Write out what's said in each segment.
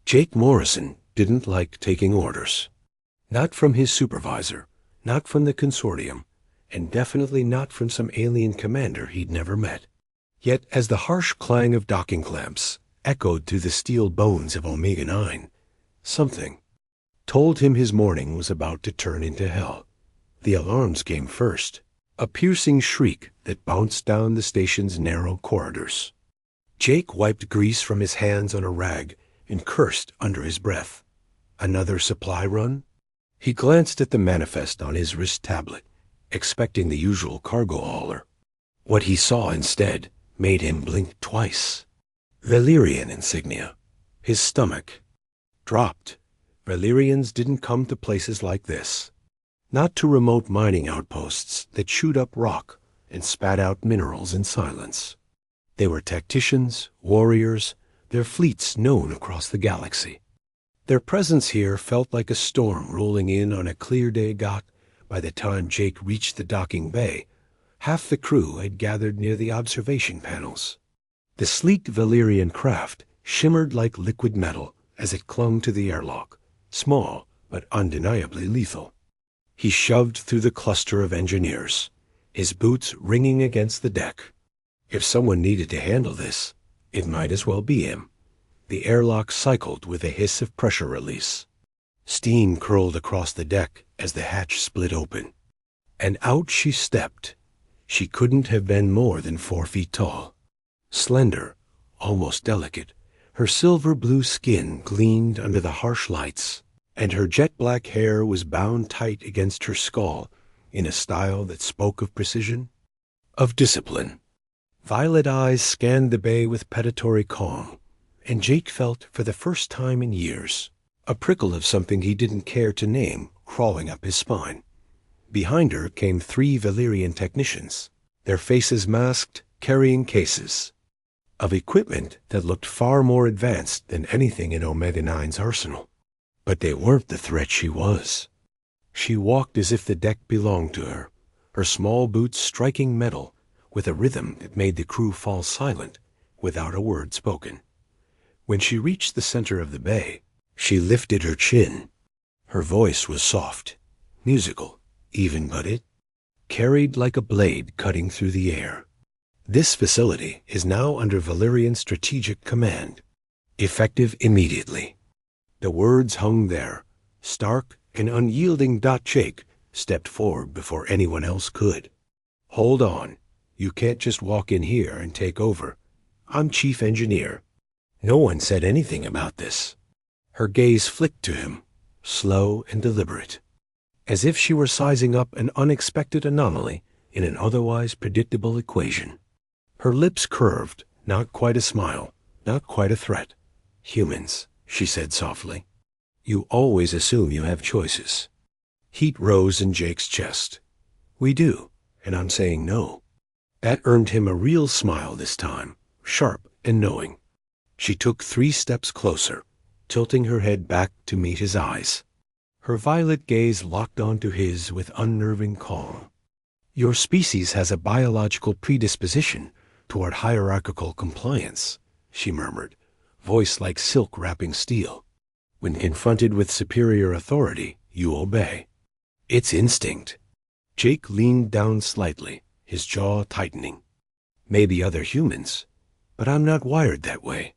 Jake Morrison didn't like taking orders. Not from his supervisor, not from the consortium, and definitely not from some alien commander he'd never met. Yet as the harsh clang of docking clamps echoed through the steel bones of Omega-9, something told him his morning was about to turn into hell. The alarms came first, a piercing shriek that bounced down the station's narrow corridors. Jake wiped grease from his hands on a rag and cursed under his breath. Another supply run? He glanced at the manifest on his wrist tablet, expecting the usual cargo hauler. What he saw instead made him blink twice. Valyrian insignia. His stomach dropped. Valyrians didn't come to places like this. Not to remote mining outposts that chewed up rock and spat out minerals in silence. They were tacticians, warriors, their fleets known across the galaxy. Their presence here felt like a storm rolling in on a clear day. By the time Jake reached the docking bay, half the crew had gathered near the observation panels. The sleek Valyrian craft shimmered like liquid metal as it clung to the airlock, small but undeniably lethal. He shoved through the cluster of engineers, his boots ringing against the deck. If someone needed to handle this, it might as well be him. The airlock cycled with a hiss of pressure release. Steam curled across the deck as the hatch split open. And out she stepped. She couldn't have been more than 4 feet tall. Slender, almost delicate, her silver blue skin gleamed under the harsh lights, and her jet-black hair was bound tight against her skull in a style that spoke of precision, of discipline. Violet eyes scanned the bay with predatory calm, and Jake felt, for the first time in years, a prickle of something he didn't care to name crawling up his spine. Behind her came 3 Valyrian technicians, their faces masked, carrying cases of equipment that looked far more advanced than anything in Omega-9's arsenal. But they weren't the threat she was. She walked as if the deck belonged to her, her small boots striking metal with a rhythm that made the crew fall silent without a word spoken. When she reached the center of the bay, she lifted her chin. Her voice was soft, musical, even, but it carried like a blade cutting through the air. This facility is now under Valyrian strategic command, effective immediately. The words hung there, stark and unyielding. Jake stepped forward before anyone else could. Hold on. You can't just walk in here and take over. I'm chief engineer. No one said anything about this. Her gaze flicked to him, slow and deliberate, as if she were sizing up an unexpected anomaly in an otherwise predictable equation. Her lips curved, not quite a smile, not quite a threat. Humans, she said softly. You always assume you have choices. Heat rose in Jake's chest. We do, and I'm saying no. That earned him a real smile this time, sharp and knowing. She took 3 steps closer, tilting her head back to meet his eyes. Her violet gaze locked onto his with unnerving calm. Your species has a biological predisposition toward hierarchical compliance, she murmured, voice like silk wrapping steel. When confronted with superior authority, you obey. It's instinct. Jake leaned down slightly, his jaw tightening. Maybe other humans, but I'm not wired that way.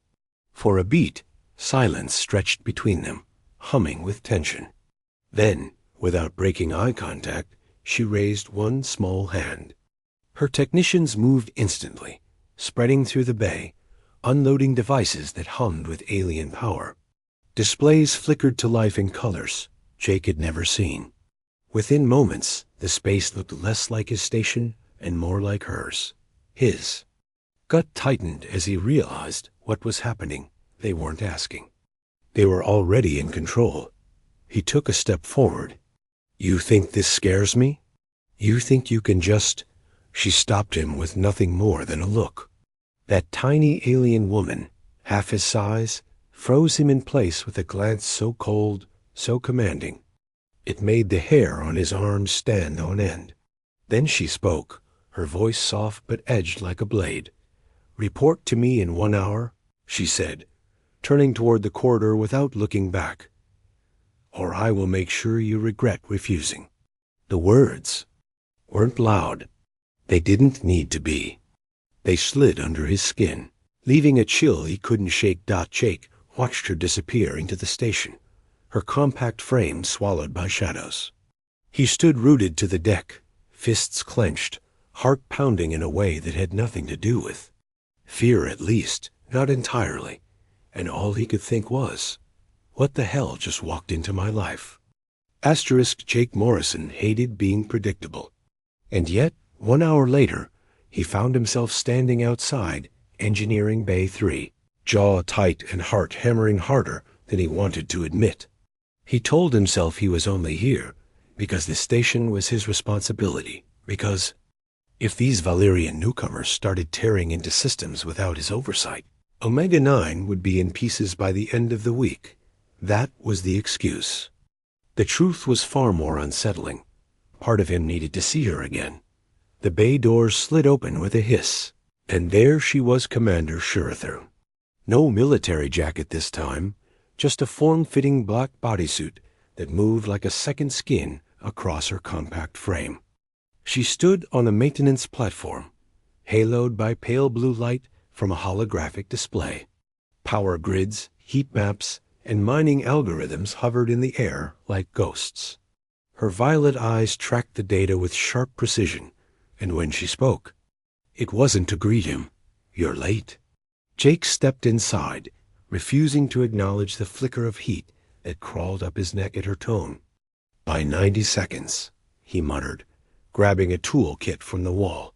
For a beat, silence stretched between them, humming with tension. Then, without breaking eye contact, she raised one small hand. Her technicians moved instantly, spreading through the bay, unloading devices that hummed with alien power. Displays flickered to life in colors Jake had never seen. Within moments, the space looked less like his station and more like hers. His gut tightened as he realized what was happening. They weren't asking. They were already in control. He took a step forward. You think this scares me? You think you can just... She stopped him with nothing more than a look. That tiny alien woman, half his size, froze him in place with a glance so cold, so commanding. It made the hair on his arms stand on end. Then she spoke, her voice soft but edged like a blade. Report to me in 1 hour, she said. turning toward the corridor without looking back. "Or I will make sure you regret refusing." The words weren't loud. They didn't need to be. They slid under his skin, leaving a chill he couldn't shake. Jake watched her disappear into the station, her compact frame swallowed by shadows. He stood rooted to the deck, fists clenched, heart pounding in a way that had nothing to do with fear, at least, not entirely. And all he could think was, what the hell just walked into my life? Jake Morrison hated being predictable. And yet, 1 hour later, he found himself standing outside Engineering Bay 3, jaw tight and heart hammering harder than he wanted to admit. He told himself he was only here because the station was his responsibility, because if these Valerian newcomers started tearing into systems without his oversight, Omega-9 would be in pieces by the end of the week. That was the excuse. The truth was far more unsettling. Part of him needed to see her again. The bay doors slid open with a hiss, and there she was, Commander Shurather. No military jacket this time, just a form-fitting black bodysuit that moved like a second skin across her compact frame. She stood on a maintenance platform, haloed by pale blue light from a holographic display. Power grids, heat maps, and mining algorithms hovered in the air like ghosts. Her violet eyes tracked the data with sharp precision, and when she spoke, it wasn't to greet him. "You're late." Jake stepped inside, refusing to acknowledge the flicker of heat that crawled up his neck at her tone. "By 90 seconds, he muttered, grabbing a toolkit from the wall.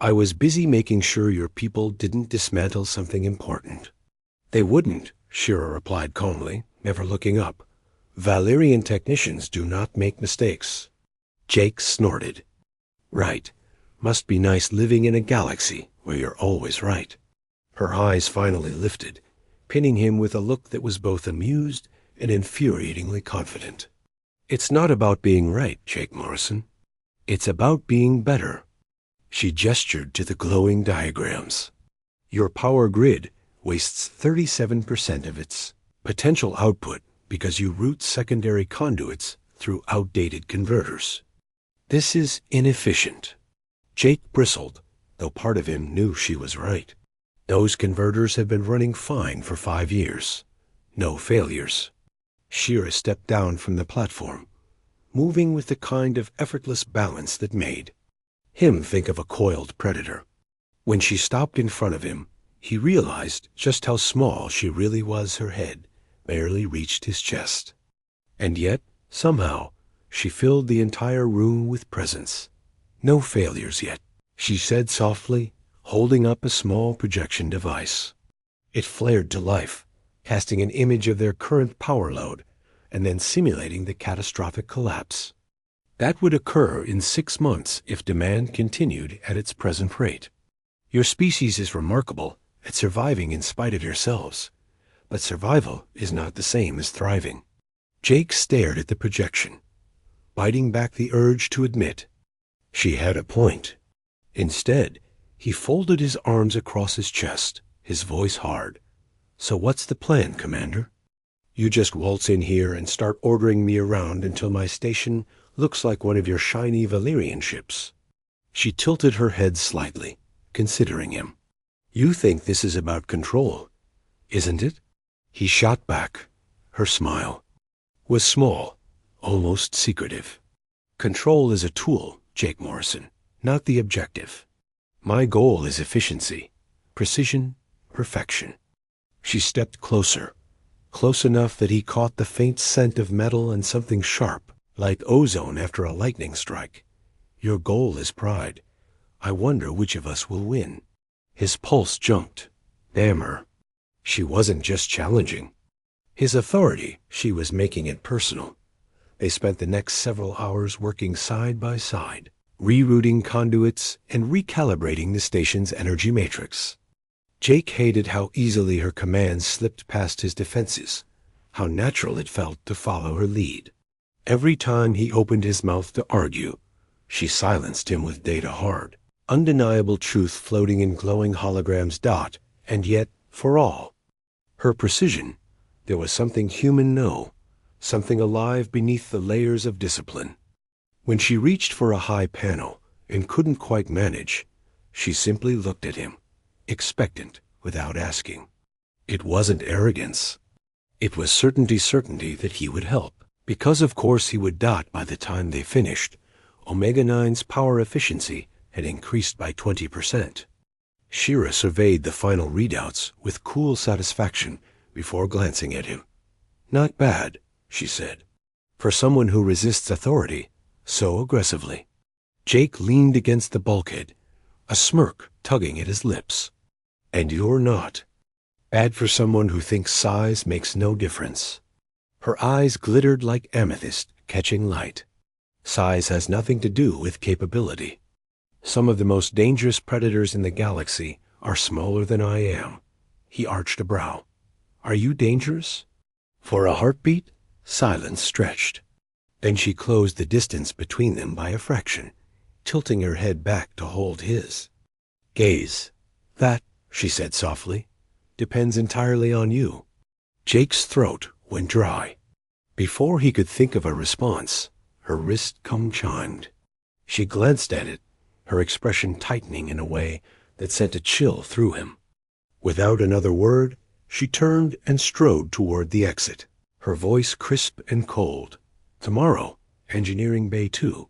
"I was busy making sure your people didn't dismantle something important." "They wouldn't," Shira replied calmly, never looking up. "Valerian technicians do not make mistakes." Jake snorted. "Right. Must be nice living in a galaxy where you're always right." Her eyes finally lifted, pinning him with a look that was both amused and infuriatingly confident. "It's not about being right, Jake Morrison. It's about being better." She gestured to the glowing diagrams. "Your power grid wastes 37% of its potential output because you route secondary conduits through outdated converters. This is inefficient." Jake bristled, though part of him knew she was right. Those converters have been running fine for 5 years. No failures. Shira stepped down from the platform, moving with the kind of effortless balance that made him think of a coiled predator. When she stopped in front of him, he realized just how small she really was. Her head barely reached his chest. And yet, somehow, she filled the entire room with presence. "No failures yet," she said softly, holding up a small projection device. It flared to life, casting an image of their current power load, and then simulating the catastrophic collapse that would occur in 6 months if demand continued at its present rate. "Your species is remarkable at surviving in spite of yourselves, but survival is not the same as thriving." Jake stared at the projection, biting back the urge to admit she had a point. Instead, he folded his arms across his chest, his voice hard. "So what's the plan, Commander? You just waltz in here and start ordering me around until my station looks like one of your shiny Valerian ships?" She tilted her head slightly, considering him. "You think this is about control, isn't it?" He shot back. Her smile was small, almost secretive. "Control is a tool, Jake Morrison, not the objective. My goal is efficiency, precision, perfection." She stepped closer, close enough that he caught the faint scent of metal and something sharp, like ozone after a lightning strike. "Your goal is pride. I wonder which of us will win." His pulse jumped. Damn her. She wasn't just challenging his authority, she was making it personal. They spent the next several hours working side by side, rerouting conduits and recalibrating the station's energy matrix. Jake hated how easily her commands slipped past his defenses, how natural it felt to follow her lead. Every time he opened his mouth to argue, she silenced him with data hard, undeniable truth floating in glowing holograms. And yet, for all Her precision, there was something human something alive beneath the layers of discipline. When she reached for a high panel and couldn't quite manage, she simply looked at him, expectant, without asking. It wasn't arrogance. It was certainty that he would help, because of course he would dot by the time they finished. Omega-9's power efficiency had increased by 20%. Shira surveyed the final readouts with cool satisfaction before glancing at him. "Not bad," she said, "for someone who resists authority so aggressively." Jake leaned against the bulkhead, a smirk tugging at his lips. "And you're not. Bad for someone who thinks size makes no difference." Her eyes glittered like amethyst catching light. Size has nothing to do with capability. Some of the most dangerous predators in the galaxy are smaller than I am. He arched a brow. "Are you dangerous?" For a heartbeat, silence stretched. Then she closed the distance between them by a fraction, tilting her head back to hold his. "Gaze. That," she said softly, "depends entirely on you." Jake's throat went dry. Before he could think of a response, her wrist chimed. She glanced at it, her expression tightening in a way that sent a chill through him. Without another word, she turned and strode toward the exit, her voice crisp and cold. "Tomorrow, Engineering Bay 2,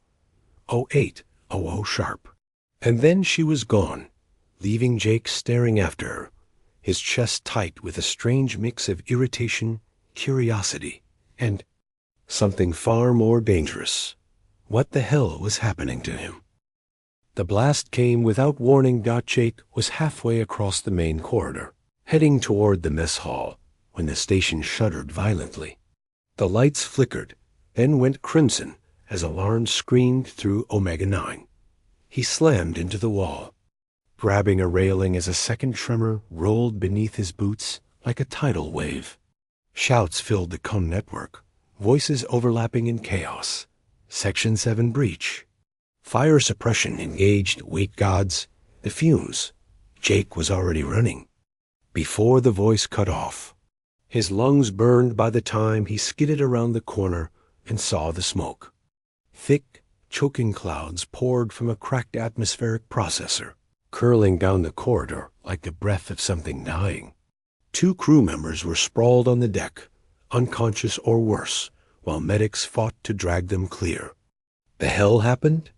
08:00 sharp." And then she was gone, leaving Jake staring after her, his chest tight with a strange mix of irritation, curiosity, and something far more dangerous. What the hell was happening to him? The blast came without warning. Jake was halfway across the main corridor, heading toward the mess hall, when the station shuddered violently. The lights flickered, then went crimson as alarms screamed through Omega-9. He slammed into the wall, grabbing a railing as a second tremor rolled beneath his boots like a tidal wave. Shouts filled the COM network, voices overlapping in chaos. Section 7 breach. Fire suppression engaged. Wait gods. The fumes. Jake was already running. Before the voice cut off, his lungs burned by the time he skidded around the corner and saw the smoke. Thick, choking clouds poured from a cracked atmospheric processor, curling down the corridor like the breath of something dying. 2 crew members were sprawled on the deck, unconscious or worse, while medics fought to drag them clear. The hell happened?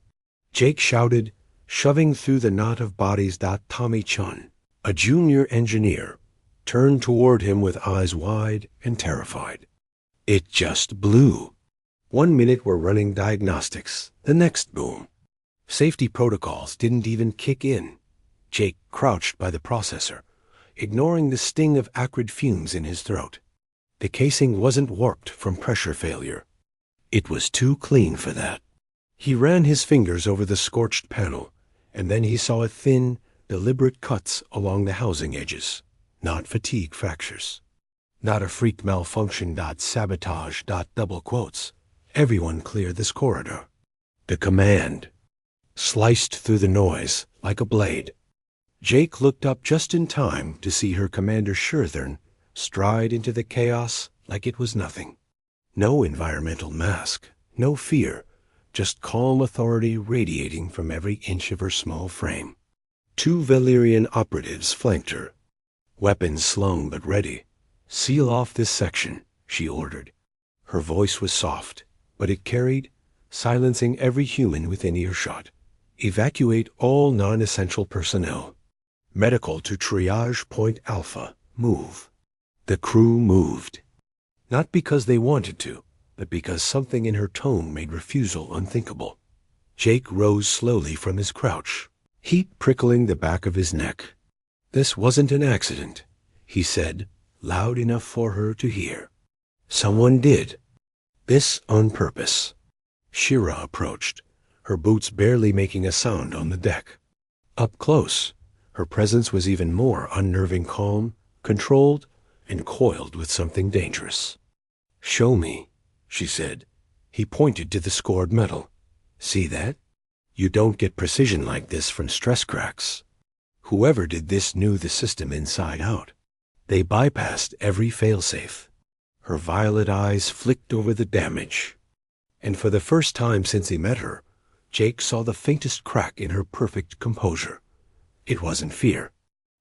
Jake shouted, shoving through the knot of bodies. Tommy Chun, a junior engineer, turned toward him with eyes wide and terrified. It just blew. 1 minute we're running diagnostics, the next boom. Safety protocols didn't even kick in. Jake crouched by the processor, ignoring the sting of acrid fumes in his throat. The casing wasn't warped from pressure failure. It was too clean for that. He ran his fingers over the scorched panel, and then he saw thin, deliberate cuts along the housing edges. Not fatigue fractures. Not a freak malfunction. Sabotage. Double quotes. Everyone clear this corridor. The command sliced through the noise like a blade. Jake looked up just in time to see her commander Shurthern stride into the chaos like it was nothing. No environmental mask, no fear, just calm authority radiating from every inch of her small frame. 2 Valyrian operatives flanked her, weapons slung but ready. "Seal off this section," she ordered. Her voice was soft, but it carried, silencing every human within earshot. "Evacuate all non-essential personnel. Medical to triage point Alpha. Move." The crew moved. Not because they wanted to, but because something in her tone made refusal unthinkable. Jake rose slowly from his crouch, heat prickling the back of his neck. "This wasn't an accident," he said, loud enough for her to hear. "Someone did this on purpose." Shira approached, her boots barely making a sound on the deck. Up close, her presence was even more unnerving, calm, controlled, and coiled with something dangerous. "Show me," she said. He pointed to the scored metal. "See that? You don't get precision like this from stress cracks. Whoever did this knew the system inside out. They bypassed every failsafe. Her violet eyes flicked over the damage. And for the first time since he met her, Jake saw the faintest crack in her perfect composure. It wasn't fear.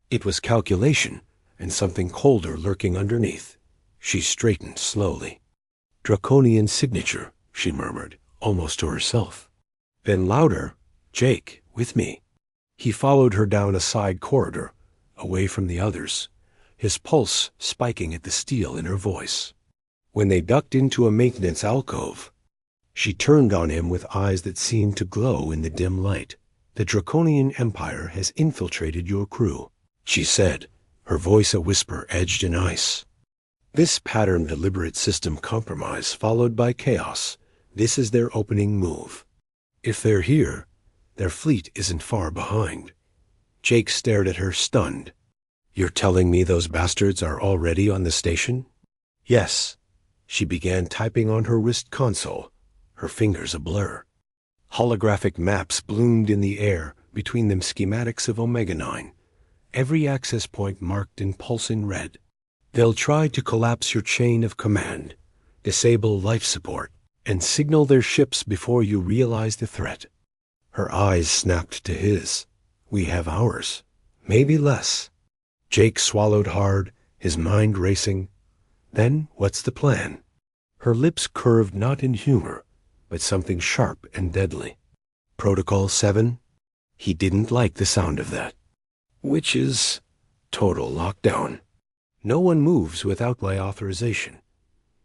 It was calculation, and something colder lurking underneath. She straightened slowly. "Draconian signature," she murmured, almost to herself. Then louder, "Jake, with me." He followed her down a side corridor, away from the others, his pulse spiking at the steel in her voice. When they ducked into a maintenance alcove, she turned on him with eyes that seemed to glow in the dim light. "The Draconian Empire has infiltrated your crew," she said, her voice a whisper edged in ice. "This patterned deliberate system compromise followed by chaos. This is their opening move. If they're here, their fleet isn't far behind." Jake stared at her, stunned. "You're telling me those bastards are already on the station?" "Yes." She began typing on her wrist console, her fingers a blur. Holographic maps bloomed in the air, between them schematics of Omega-9, every access point marked in pulsing red. "They'll try to collapse your chain of command, disable life support, and signal their ships before you realize the threat." Her eyes snapped to his. "We have hours, maybe less." Jake swallowed hard, his mind racing. "Then what's the plan?" Her lips curved not in humor, but something sharp and deadly. "Protocol 7? He didn't like the sound of that. "Which is total lockdown. No one moves without my authorization.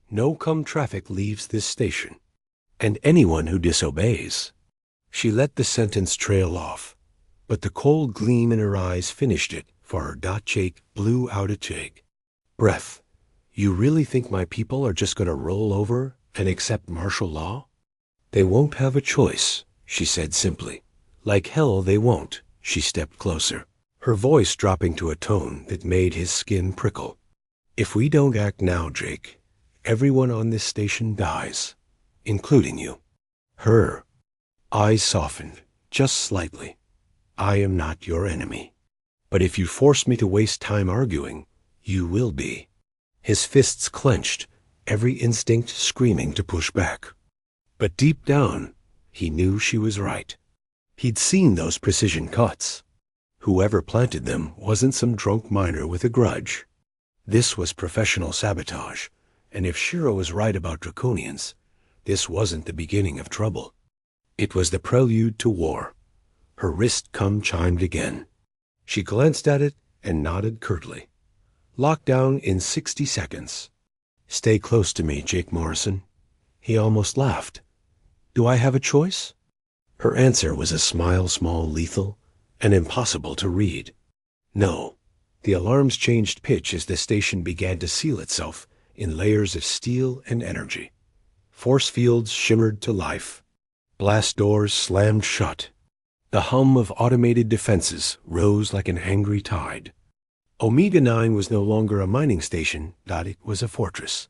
No traffic leaves this station. And anyone who disobeys." She let the sentence trail off, but the cold gleam in her eyes finished it for her. Jake blew out a jig. "Breath. You really think my people are just going to roll over and accept martial law?" "They won't have a choice," she said simply. "Like hell they won't." She stepped closer, her voice dropping to a tone that made his skin prickle. "If we don't act now, Jake, everyone on this station dies, including you." Her eyes softened, just slightly. "I am not your enemy. But if you force me to waste time arguing, you will be." His fists clenched, every instinct screaming to push back. But deep down, he knew she was right. He'd seen those precision cuts. Whoever planted them wasn't some drunk miner with a grudge. This was professional sabotage, and if Shira was right about Draconians, this wasn't the beginning of trouble. It was the prelude to war. Her wrist chimed again. She glanced at it and nodded curtly. "Lockdown in 60 seconds. Stay close to me, Jake Morrison." He almost laughed. "Do I have a choice?" Her answer was a smile, small, lethal, and impossible to read. "No." The alarms changed pitch as the station began to seal itself in layers of steel and energy. Force fields shimmered to life. Blast doors slammed shut. The hum of automated defenses rose like an angry tide. Omega-9 was no longer a mining station, it was a fortress.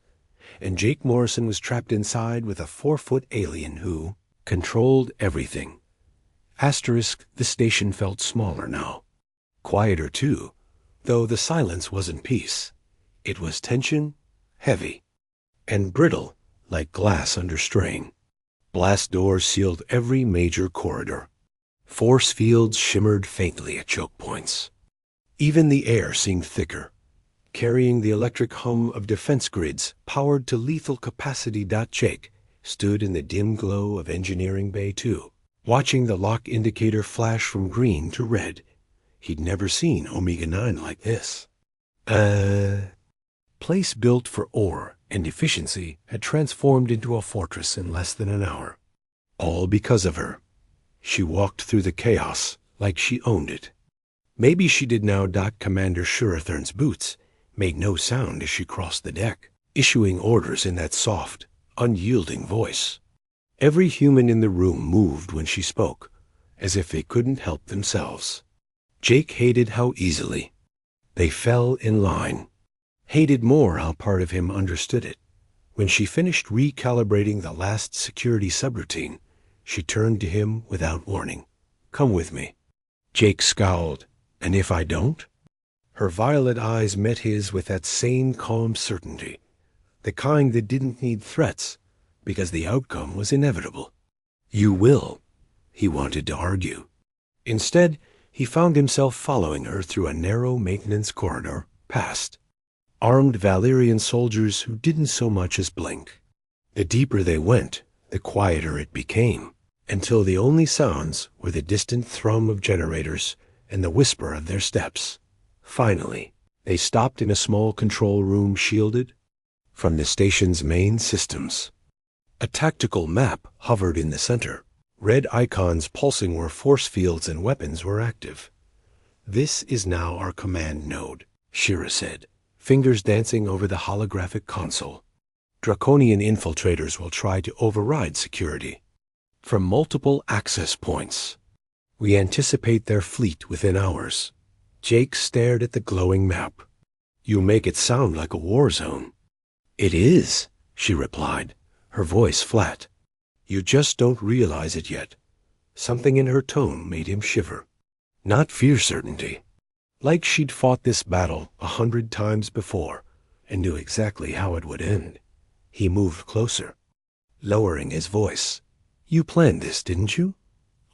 And Jake Morrison was trapped inside with a 4-foot alien who controlled everything. The station felt smaller now. Quieter, too, though the silence wasn't peace. It was tension, heavy, and brittle, like glass under strain. Blast doors sealed every major corridor. Force fields shimmered faintly at choke points. Even the air seemed thicker, carrying the electric hum of defense grids powered to lethal capacity. Jake stood in the dim glow of Engineering Bay 2, watching the lock indicator flash from green to red. He'd never seen Omega-9 like this. Place built for ore and efficiency had transformed into a fortress in less than an hour. All because of her. She walked through the chaos like she owned it. Maybe she did now. Commander Shurathern's boots made no sound as she crossed the deck, issuing orders in that soft, unyielding voice. Every human in the room moved when she spoke, as if they couldn't help themselves. Jake hated how easily they fell in line. Hated more how part of him understood it. When she finished recalibrating the last security subroutine, she turned to him without warning. "Come with me." Jake scowled. "And if I don't?" Her violet eyes met his with that same calm certainty, the kind that didn't need threats, because the outcome was inevitable. "You will," he wanted to argue. Instead, he found himself following her through a narrow maintenance corridor, past armed Valerian soldiers who didn't so much as blink. The deeper they went, the quieter it became, until the only sounds were the distant thrum of generators and the whisper of their steps. Finally, they stopped in a small control room shielded from the station's main systems. A tactical map hovered in the center, red icons pulsing where force fields and weapons were active. "This is now our command node," Shira said, fingers dancing over the holographic console. "Draconian infiltrators will try to override security from multiple access points. We anticipate their fleet within hours." Jake stared at the glowing map. "You make it sound like a war zone." "It is," she replied, her voice flat. "You just don't realize it yet." Something in her tone made him shiver. Not fear certainty. Like she'd fought this battle 100 times before and knew exactly how it would end. He moved closer, lowering his voice. "You planned this, didn't you?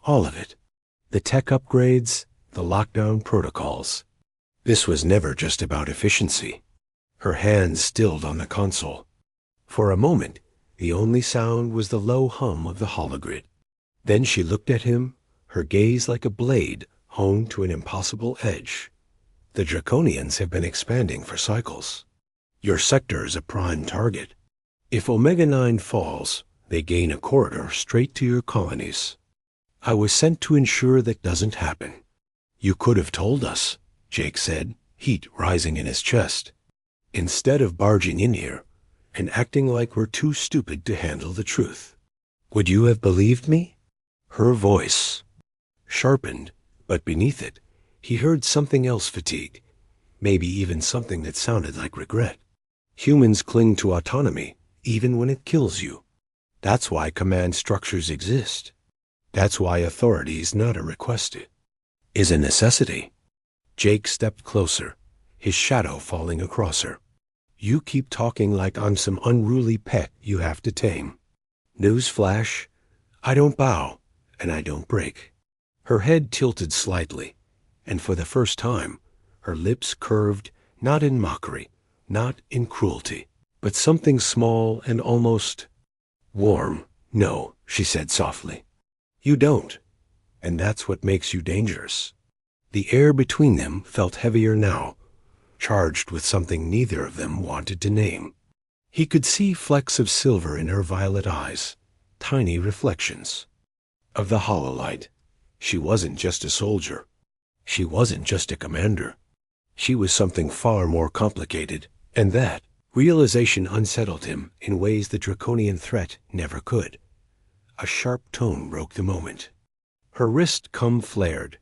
All of it. The tech upgrades, the lockdown protocols. This was never just about efficiency." Her hands stilled on the console. For a moment, the only sound was the low hum of the hologrid. Then she looked at him, her gaze like a blade honed to an impossible edge. "The Draconians have been expanding for cycles. Your sector is a prime target. If Omega-9 falls, they gain a corridor straight to your colonies. I was sent to ensure that doesn't happen." "You could have told us," Jake said, heat rising in his chest. "Instead of barging in here and acting like we're too stupid to handle the truth. Would you have believed me?" Her voice sharpened, but beneath it, he heard something else: fatigue, maybe even something that sounded like regret. Humans cling to autonomy, even when it kills you. That's why command structures exist. That's why authority is not a request, it is a necessity. Jake stepped closer, his shadow falling across her. "You keep talking like I'm some unruly pet you have to tame. Newsflash, I don't bow, and I don't break." Her head tilted slightly, and for the first time, her lips curved, not in mockery, not in cruelty, but something small and almost warm. "No," she said softly. "You don't, and that's what makes you dangerous." The air between them felt heavier now, charged with something neither of them wanted to name. He could see flecks of silver in her violet eyes, tiny reflections of the hololight. She wasn't just a soldier. She wasn't just a commander. She was something far more complicated, and that realization unsettled him in ways the Draconian threat never could. A sharp tone broke the moment. Her wrist flared,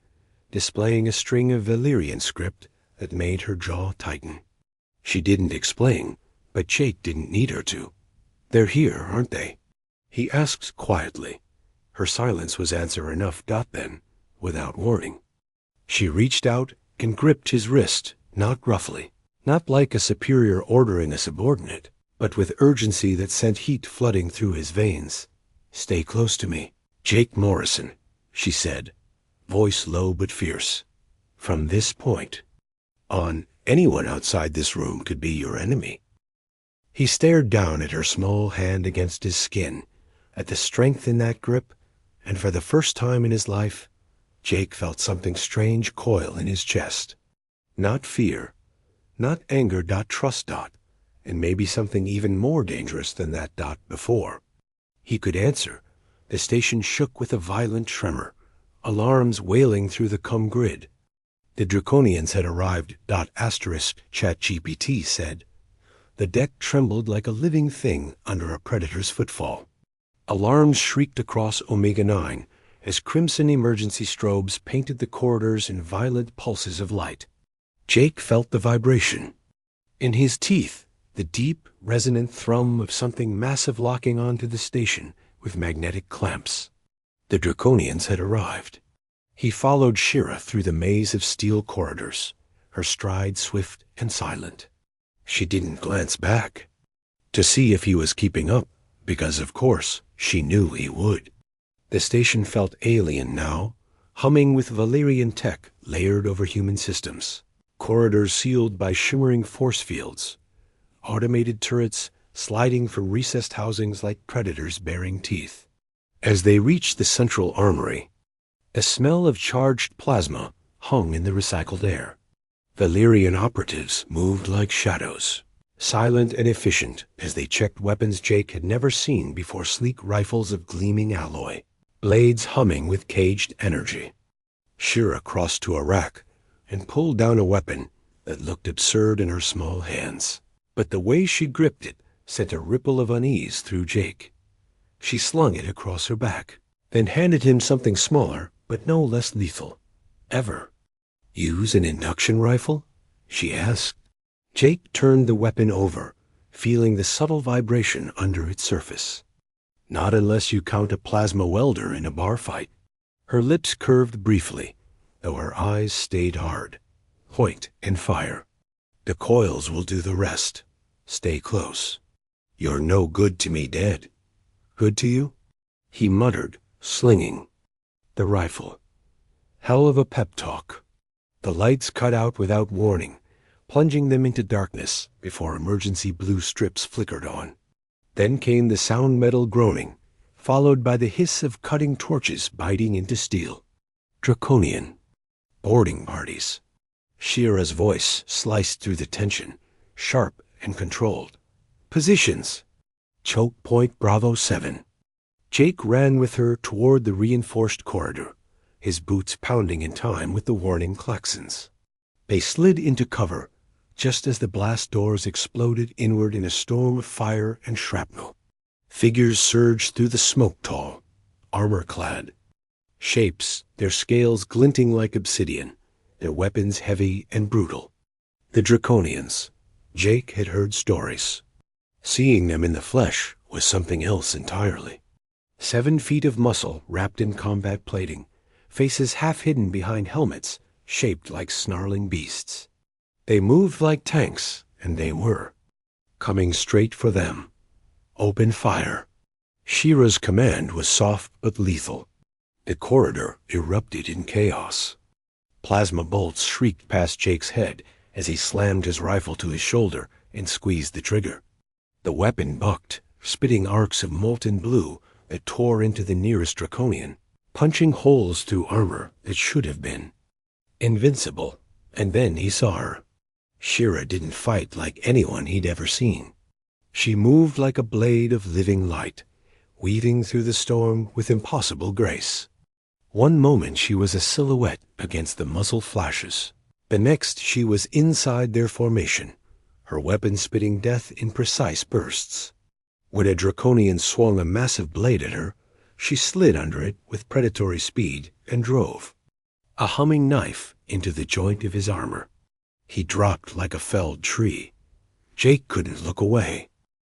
displaying a string of Valyrian script that made her jaw tighten. She didn't explain, but Jake didn't need her to. "They're here, aren't they?" he asked quietly. Her silence was answer enough. Then, without warning, she reached out and gripped his wrist, not roughly, not like a superior ordering a subordinate, but with urgency that sent heat flooding through his veins. "Stay close to me, Jake Morrison," she said, voice low but fierce. "From this point on, anyone outside this room could be your enemy." He stared down at her small hand against his skin, at the strength in that grip, and for the first time in his life, Jake felt something strange coil in his chest. Not fear, not anger. Trust. And maybe something even more dangerous than that. Before he could answer, the station shook with a violent tremor, alarms wailing through the grid. The Draconians had arrived. ChatGPT said. The deck trembled like a living thing under a predator's footfall. Alarms shrieked across Omega-9 as crimson emergency strobes painted the corridors in violent pulses of light. Jake felt the vibration. In his teeth, the deep, resonant thrum of something massive locking onto the station with magnetic clamps. The Draconians had arrived. He followed Shira through the maze of steel corridors, her stride swift and silent. She didn't glance back to see if he was keeping up, because of course she knew he would. The station felt alien now, humming with Valerian tech layered over human systems, corridors sealed by shimmering force fields, automated turrets sliding from recessed housings like predators baring teeth. As they reached the central armory, a smell of charged plasma hung in the recycled air. Valerian operatives moved like shadows, silent and efficient as they checked weapons Jake had never seen before, sleek rifles of gleaming alloy, blades humming with caged energy. Shira crossed to a rack and pulled down a weapon that looked absurd in her small hands. But the way she gripped it sent a ripple of unease through Jake. She slung it across her back, then handed him something smaller but no less lethal. Ever use an induction rifle? She asked. Jake turned the weapon over, feeling the subtle vibration under its surface. Not unless you count a plasma welder in a bar fight. Her lips curved briefly, though her eyes stayed hard. Point and fire. The coils will do the rest. Stay close. You're no good to me dead. Good to you? He muttered, slinging the rifle. Hell of a pep talk. The lights cut out without warning, plunging them into darkness before emergency blue strips flickered on. Then came the sound metal groaning, followed by the hiss of cutting torches biting into steel. Draconian. Boarding parties. Shira's voice sliced through the tension, sharp and controlled. Positions. Choke point Bravo 7. Jake ran with her toward the reinforced corridor, his boots pounding in time with the warning klaxons. They slid into cover just as the blast doors exploded inward in a storm of fire and shrapnel. Figures surged through the smoke tall, armor-clad. Shapes, their scales glinting like obsidian, their weapons heavy and brutal. The Draconians. Jake had heard stories. Seeing them in the flesh was something else entirely. 7 feet of muscle wrapped in combat plating, faces half hidden behind helmets shaped like snarling beasts. They moved like tanks, and they were. Coming straight for them. Open fire. Shira's command was soft but lethal. The corridor erupted in chaos. Plasma bolts shrieked past Jake's head as he slammed his rifle to his shoulder and squeezed the trigger. The weapon bucked, spitting arcs of molten blue that tore into the nearest Draconian, punching holes through armor that should have been invincible. And then he saw her. Shira didn't fight like anyone he'd ever seen. She moved like a blade of living light, weaving through the storm with impossible grace. One moment she was a silhouette against the muzzle flashes. The next she was inside their formation, her weapon spitting death in precise bursts. When a Draconian swung a massive blade at her, she slid under it with predatory speed and drove, a humming knife into the joint of his armor. He dropped like a felled tree. Jake couldn't look away.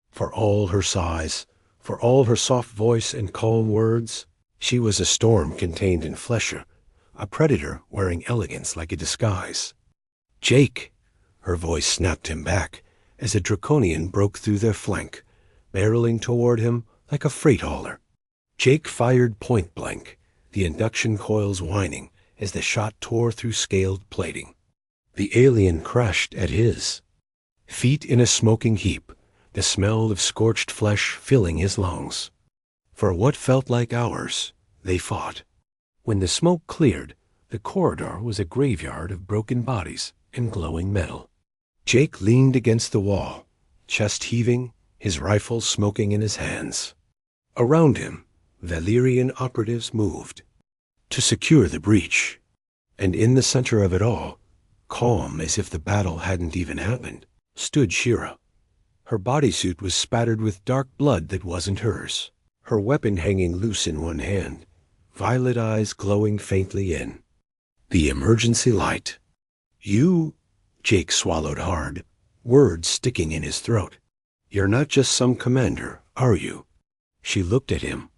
For all her size, for all her soft voice and calm words, she was a storm contained in flesh, a predator wearing elegance like a disguise. Jake! Her voice snapped him back as a Draconian broke through their flank, barreling toward him like a freight hauler. Jake fired point blank, the induction coils whining as the shot tore through scaled plating. The alien crashed at his feet in a smoking heap, the smell of scorched flesh filling his lungs. For what felt like hours, they fought. When the smoke cleared, the corridor was a graveyard of broken bodies and glowing metal. Jake leaned against the wall, chest heaving, his rifle smoking in his hands. Around him, Valerian operatives moved to secure the breach. And in the center of it all, calm as if the battle hadn't even happened, stood Shira. Her bodysuit was spattered with dark blood that wasn't hers, her weapon hanging loose in one hand, violet eyes glowing faintly in the emergency light. You, Jake swallowed hard, words sticking in his throat. You're not just some commander, are you? She looked at him,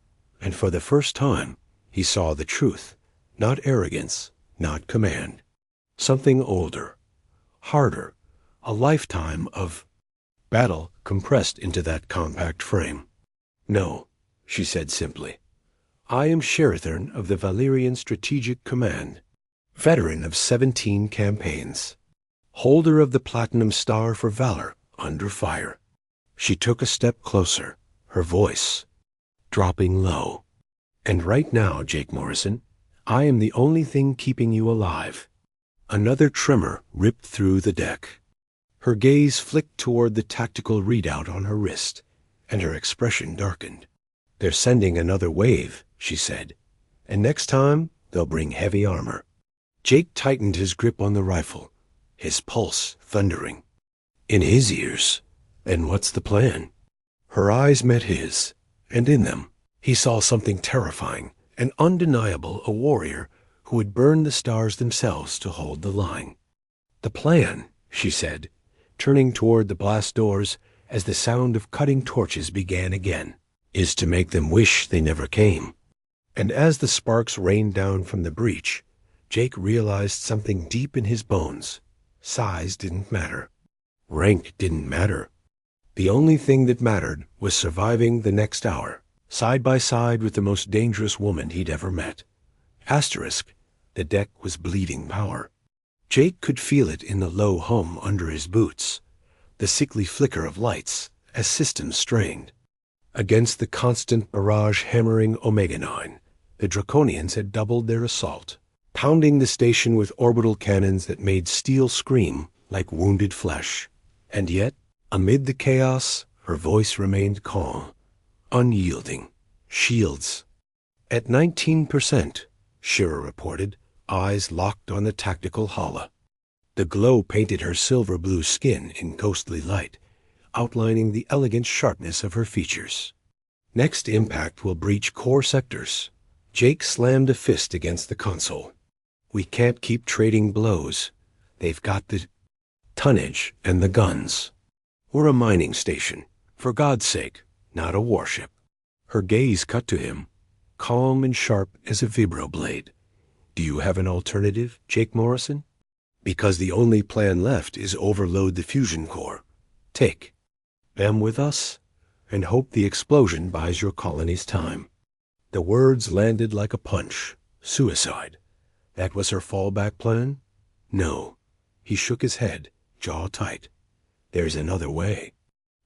and for the first time, he saw the truth, not arrogance, not command. Something older, harder, a lifetime of battle compressed into that compact frame. "No," she said simply. "I am Sherathern of the Valerian Strategic Command, veteran of 17 campaigns, holder of the Platinum Star for Valor under fire." She took a step closer, her voice dropping low. "And right now, Jake Morrison, I am the only thing keeping you alive." Another tremor ripped through the deck. Her gaze flicked toward the tactical readout on her wrist, and her expression darkened. "They're sending another wave," she said, "and next time they'll bring heavy armor." Jake tightened his grip on the rifle, his pulse thundering. In his ears, "And what's the plan?" Her eyes met his, and in them he saw something terrifying and undeniable, a warrior who would burn the stars themselves to hold the line. "The plan," she said, turning toward the blast doors as the sound of cutting torches began again, "is to make them wish they never came." And as the sparks rained down from the breach, Jake realized something deep in his bones. Size didn't matter. Rank didn't matter. The only thing that mattered was surviving the next hour, side by side with the most dangerous woman he'd ever met. Asterisk, the deck was bleeding power. Jake could feel it in the low hum under his boots, the sickly flicker of lights as systems strained. Against the constant barrage hammering Omega-9, the Draconians had doubled their assault, pounding the station with orbital cannons that made steel scream like wounded flesh. And yet, amid the chaos, her voice remained calm, unyielding. "Shields at 19%, Shira reported, eyes locked on the tactical holla. The glow painted her silver-blue skin in ghostly light, outlining the elegant sharpness of her features. "Next impact will breach core sectors." Jake slammed a fist against the console. "We can't keep trading blows. They've got the tonnage and the guns. We're a mining station, for God's sake, not a warship." Her gaze cut to him, calm and sharp as a vibroblade. "Do you have an alternative, Jake Morrison? Because the only plan left is overload the fusion core. Take them with us, and hope the explosion buys your colonies time." The words landed like a punch. Suicide. That was her fallback plan? No. He shook his head, jaw tight. "There's another way."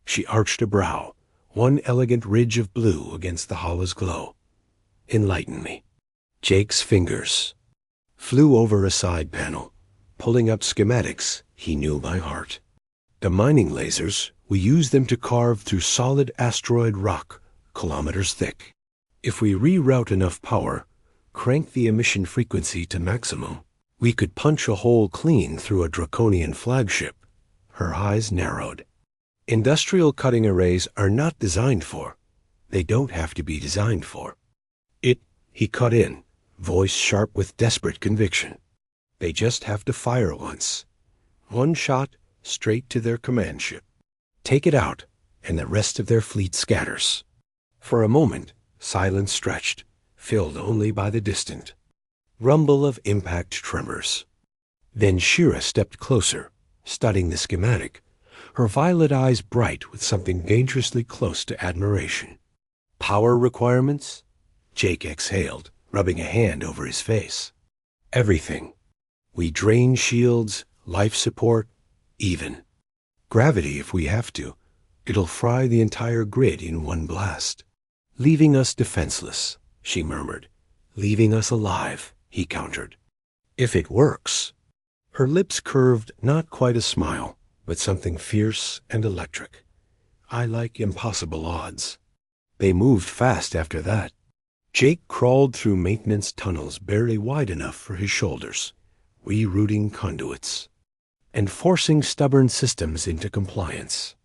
She arched a brow, one elegant ridge of blue against the hollow's glow. "Enlighten me." Jake's fingers flew over a side panel, pulling up schematics he knew by heart. "The mining lasers, we use them to carve through solid asteroid rock, kilometers thick. If we reroute enough power, crank the emission frequency to maximum, we could punch a hole clean through a Draconian flagship." Her eyes narrowed. "Industrial cutting arrays are not designed for. They don't have to be designed for." He cut in, voice sharp with desperate conviction. "They just have to fire once. One shot straight to their command ship. Take it out, and the rest of their fleet scatters." For a moment, silence stretched, filled only by the distant rumble of impact tremors. Then Shira stepped closer, studying the schematic, her violet eyes bright with something dangerously close to admiration. "Power requirements?" Jake exhaled, rubbing a hand over his face. "Everything. We drain shields, life support, even gravity if we have to. It'll fry the entire grid in one blast." "Leaving us defenseless," she murmured. "Leaving us alive," he countered. "If it works." Her lips curved not quite a smile, but something fierce and electric. "I like impossible odds." They moved fast after that. Jake crawled through maintenance tunnels barely wide enough for his shoulders, rerouting conduits, and forcing stubborn systems into compliance.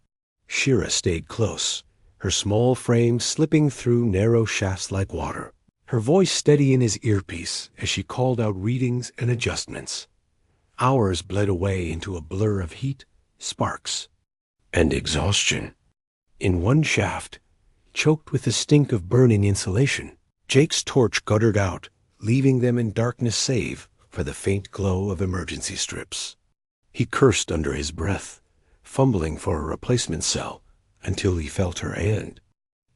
Shira stayed close, her small frame slipping through narrow shafts like water, her voice steady in his earpiece as she called out readings and adjustments. Hours bled away into a blur of heat, sparks, and exhaustion. In one shaft, choked with the stink of burning insulation, Jake's torch guttered out, leaving them in darkness save for the faint glow of emergency strips. He cursed under his breath, fumbling for a replacement cell until he felt her hand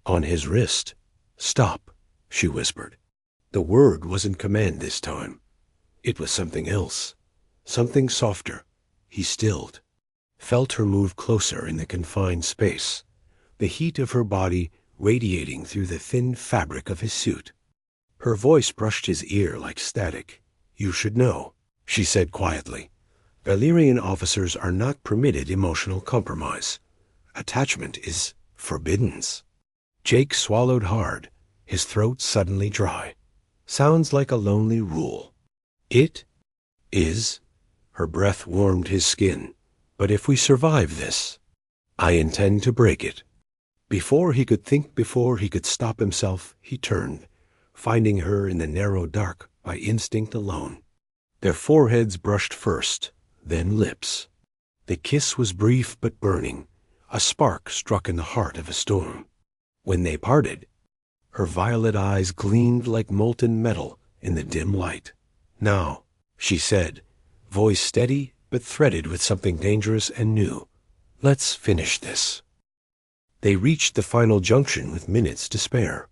on his wrist. "Stop," she whispered. The word wasn't command this time. It was something else, something softer. He stilled, felt her move closer in the confined space, the heat of her body radiating through the thin fabric of his suit. Her voice brushed his ear like static. "You should know," she said quietly. "Valerian officers are not permitted emotional compromise. Attachment is forbidden." Jake swallowed hard, his throat suddenly dry. "Sounds like a lonely rule." "It is." Her breath warmed his skin. "But if we survive this, I intend to break it." Before he could think, before he could stop himself, he turned, finding her in the narrow dark by instinct alone. Their foreheads brushed first, then lips. The kiss was brief but burning, a spark struck in the heart of a storm. When they parted, her violet eyes gleamed like molten metal in the dim light. "Now," she said, voice steady but threaded with something dangerous and new, "let's finish this." They reached the final junction with minutes to spare.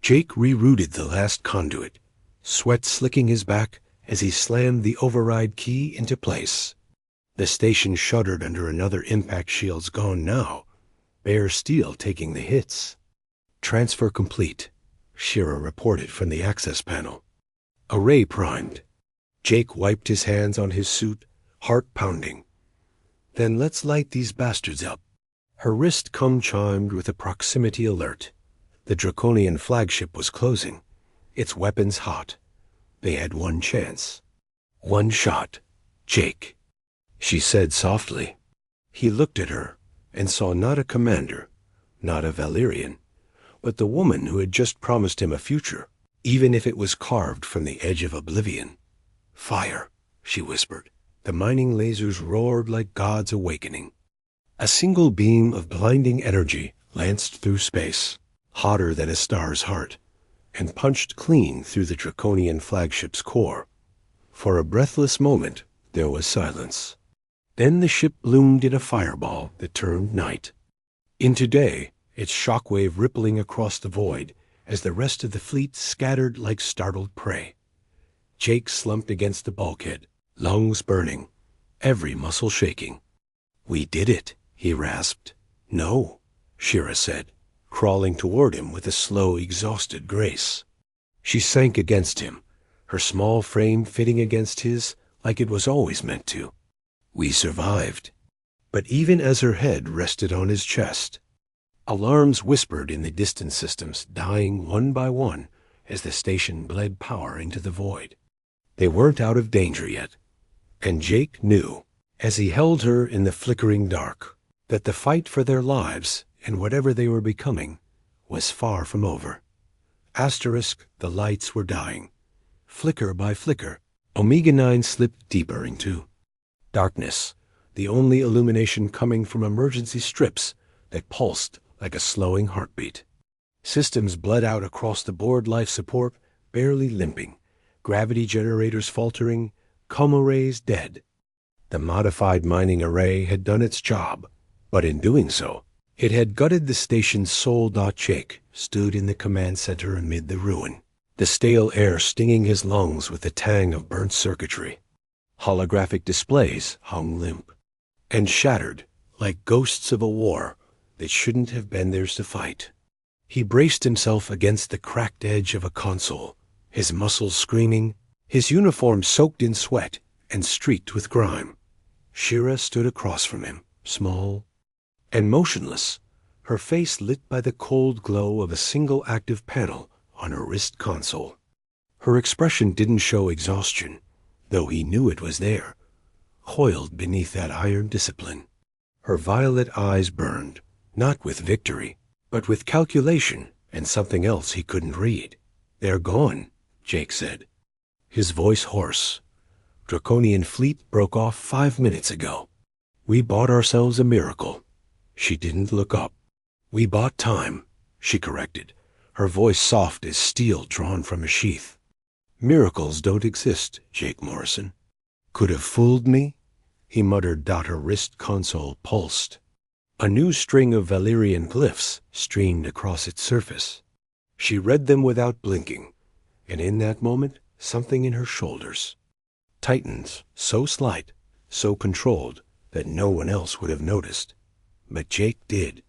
Jake rerouted the last conduit, sweat slicking his back as he slammed the override key into place. The station shuddered under another impact shield's gone now, bare steel taking the hits. "Transfer complete," Shira reported from the access panel. "Array primed." Jake wiped his hands on his suit, heart pounding. "Then let's light these bastards up." Her wrist chimed with a proximity alert. The Draconian flagship was closing, its weapons hot. They had one chance. "One shot, Jake," she said softly. He looked at her and saw not a commander, not a Valerian, but the woman who had just promised him a future, even if it was carved from the edge of oblivion. "Fire," she whispered. The mining lasers roared like gods awakening. A single beam of blinding energy lanced through space, hotter than a star's heart, and punched clean through the Draconian flagship's core. For a breathless moment, there was silence. Then the ship bloomed in a fireball that turned night into day, its shockwave rippling across the void as the rest of the fleet scattered like startled prey. Jake slumped against the bulkhead, lungs burning, every muscle shaking. "We did it," he rasped. "No," Shira said, crawling toward him with a slow, exhausted grace. She sank against him, her small frame fitting against his like it was always meant to. "We survived." But even as her head rested on his chest, alarms whispered in the distant systems, dying one by one as the station bled power into the void. They weren't out of danger yet, and Jake knew, as he held her in the flickering dark, that the fight for their lives and whatever they were becoming was far from over. Asterisk, the lights were dying. Flicker by flicker, Omega-9 slipped deeper into darkness, the only illumination coming from emergency strips that pulsed like a slowing heartbeat. Systems bled out across the board, life support barely limping, gravity generators faltering, coma rays dead. The modified mining array had done its job, but in doing so, it had gutted the station's soul. Jake stood in the command center amid the ruin, the stale air stinging his lungs with the tang of burnt circuitry. Holographic displays hung limp and shattered like ghosts of a war that shouldn't have been theirs to fight. He braced himself against the cracked edge of a console, his muscles screaming, his uniform soaked in sweat and streaked with grime. Shira stood across from him, small and motionless, her face lit by the cold glow of a single active panel on her wrist console. Her expression didn't show exhaustion, though he knew it was there, coiled beneath that iron discipline. Her violet eyes burned, not with victory, but with calculation and something else he couldn't read. "They're gone," Jake said, his voice hoarse. "Draconian fleet broke off 5 minutes ago. We bought ourselves a miracle." She didn't look up. "We bought time," she corrected, her voice soft as steel drawn from a sheath. "Miracles don't exist, Jake Morrison. Could have fooled me, he muttered. Her wrist console pulsed. A new string of Valyrian glyphs streamed across its surface. She read them without blinking, and in that moment, something in her shoulders tightened, so slight, so controlled, that no one else would have noticed. But Jake did.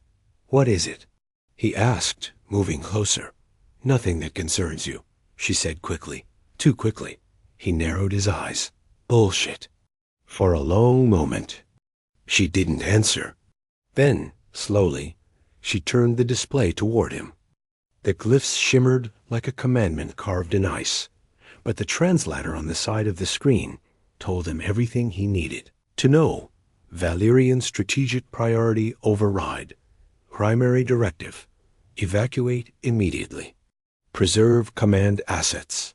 "What is it?" he asked, moving closer. "Nothing that concerns you," she said quickly. Too quickly. He narrowed his eyes. "Bullshit." For a long moment, she didn't answer. Then, slowly, she turned the display toward him. The glyphs shimmered like a commandment carved in ice, but the translator on the side of the screen told him everything he needed to know. Valyrian strategic priority override. Primary directive: evacuate immediately. Preserve command assets.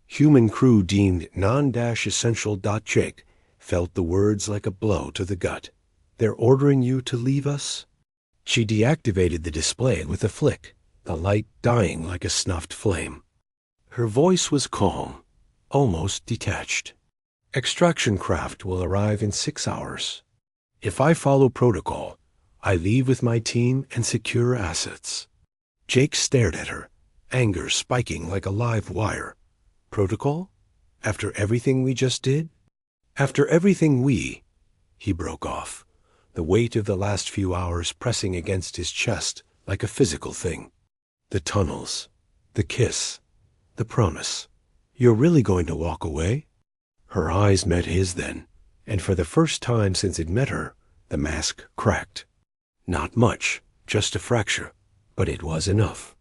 Human crew deemed non-essential. Jake felt the words like a blow to the gut. "They're ordering you to leave us?" She deactivated the display with a flick, the light dying like a snuffed flame. Her voice was calm, almost detached. "Extraction craft will arrive in 6 hours. If I follow protocol, I leave with my team and secure assets." Jake stared at her, anger spiking like a live wire. "Protocol? After everything we just did?" "After everything he broke off, the weight of the last few hours pressing against his chest like a physical thing. "The tunnels, the kiss, the promise. You're really going to walk away?" Her eyes met his then, and for the first time since it met her, the mask cracked. Not much, just a fracture, but it was enough.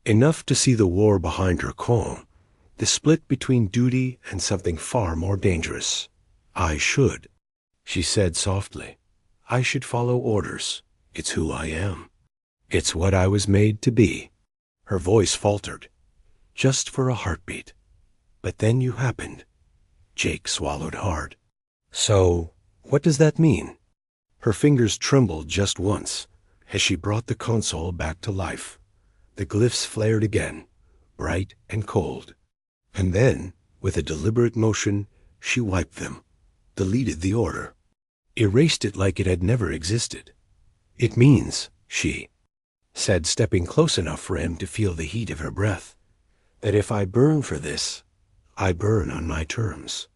Enough to see the war behind her calm, the split between duty and something far more dangerous. "I should," she said softly. "I should follow orders. It's who I am. It's what I was made to be." Her voice faltered, just for a heartbeat. "But then you happened." Jake swallowed hard. "So, what does that mean?" Her fingers trembled just once as she brought the console back to life. The glyphs flared again, bright and cold. And then, with a deliberate motion, she wiped them, deleted the order, erased it like it had never existed. "It means," she said, stepping close enough for him to feel the heat of her breath, "that if I burn for this, I burn on my terms."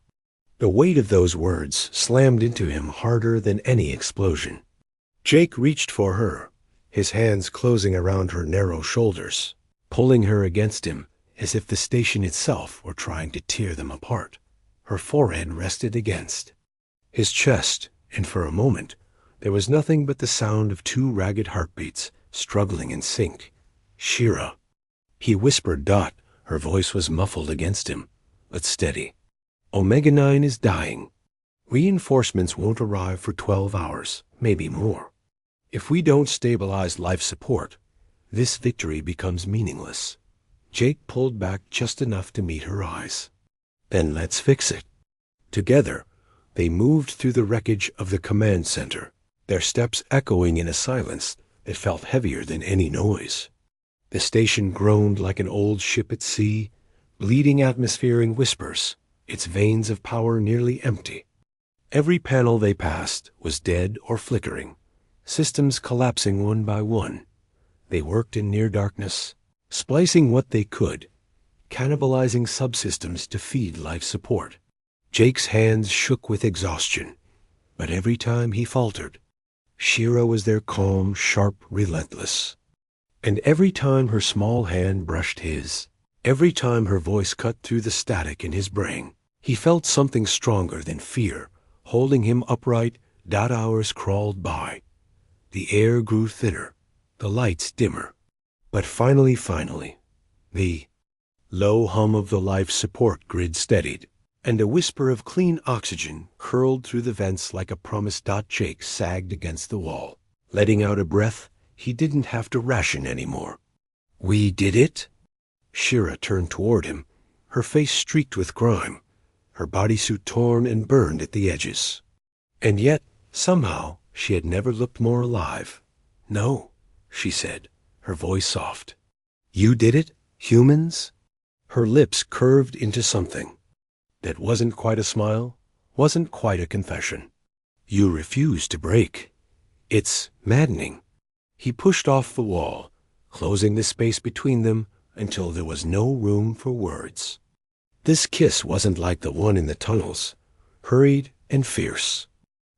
The weight of those words slammed into him harder than any explosion. Jake reached for her, his hands closing around her narrow shoulders, pulling her against him as if the station itself were trying to tear them apart. Her forehead rested against his chest, and for a moment there was nothing but the sound of 2 ragged heartbeats struggling in sync. "Shira," he whispered. Her voice was muffled against him, but steady. "Omega-9 is dying. Reinforcements won't arrive for 12 hours, maybe more. If we don't stabilize life support, this victory becomes meaningless." Jake pulled back just enough to meet her eyes. "Then let's fix it." Together, they moved through the wreckage of the command center, their steps echoing in a silence that felt heavier than any noise. The station groaned like an old ship at sea, bleeding atmosphere in whispers, its veins of power nearly empty. Every panel they passed was dead or flickering, systems collapsing one by one. They worked in near darkness, splicing what they could, cannibalizing subsystems to feed life support. Jake's hands shook with exhaustion, but every time he faltered, Shira was there, calm, sharp, relentless. And every time her small hand brushed his, every time her voice cut through the static in his brain, he felt something stronger than fear holding him upright. Hours crawled by. The air grew thinner, the lights dimmer. But finally, the low hum of the life support grid steadied, and a whisper of clean oxygen curled through the vents like a promise. Jake sagged against the wall, letting out a breath he didn't have to ration anymore. "We did it?" Shira turned toward him, her face streaked with grime, her bodysuit torn and burned at the edges. And yet, somehow, she had never looked more alive. "No," she said, her voice soft. "You did it, humans?" Her lips curved into something that wasn't quite a smile, wasn't quite a confession. You refuse to break. It's maddening. He pushed off the wall, closing the space between them until there was no room for words. This kiss wasn't like the one in the tunnels, hurried and fierce.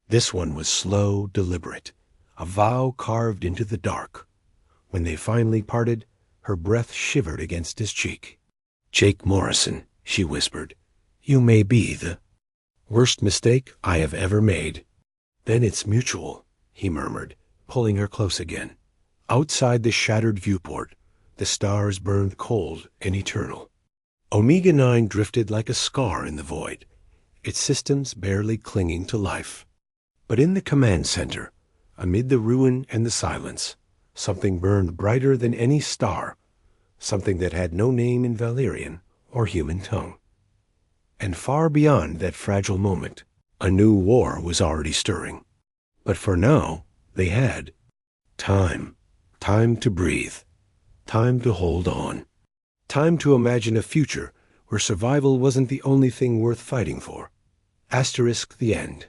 This one was slow, deliberate, a vow carved into the dark. When they finally parted, her breath shivered against his cheek. "Jake Morrison," she whispered, "you may be the worst mistake I have ever made." "Then it's mutual," he murmured, pulling her close again. Outside the shattered viewport, the stars burned cold and eternal. Omega-9 drifted like a scar in the void, its systems barely clinging to life. But in the command center, amid the ruin and the silence, something burned brighter than any star, something that had no name in Valerian or human tongue. And far beyond that fragile moment, a new war was already stirring. But for now, they had time. Time to breathe. Time to hold on. Time to imagine a future where survival wasn't the only thing worth fighting for. *The End.